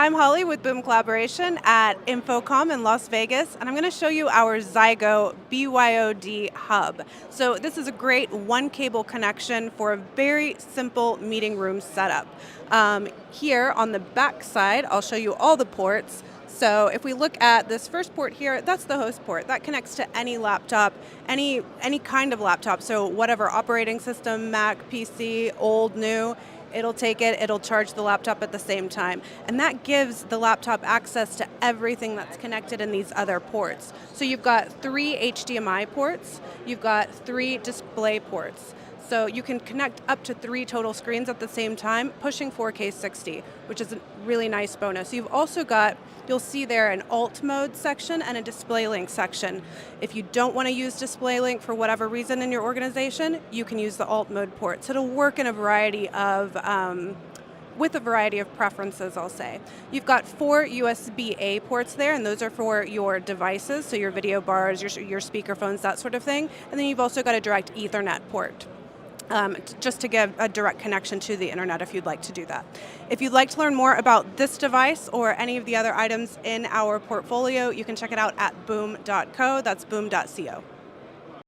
I'm Holly with Boom Collaboration at InfoComm in Las Vegas, and I'm going to show you our Zygo BYOD hub. So this is a great one cable connection for a very simple meeting room setup. Here on the back side, I'll show you all the ports. So if we look at this first port here, that's the host port. That connects to any laptop, any kind of laptop, so whatever operating system, Mac, PC, old, new, it'll take it, it'll charge the laptop at the same time. And that gives the laptop access to everything that's connected in these other ports. So you've got 3 HDMI ports, you've got 3 display ports. So you can connect up to 3 total screens at the same time, pushing 4K 60, which is a really nice bonus. You've also got, you'll see there an alt mode section and a display link section. If you don't want to use display link for whatever reason in your organization, you can use the alt mode port. So it'll work in a variety of, with a variety of preferences, I'll say. You've got 4 USB-A ports there, and those are for your devices, so your video bars, your speakerphones, that sort of thing. And then you've also got a direct Ethernet port. Just to give a direct connection to the internet if you'd like to do that. If you'd like to learn more about this device or any of the other items in our portfolio, you can check it out at boom.co, that's boom.co.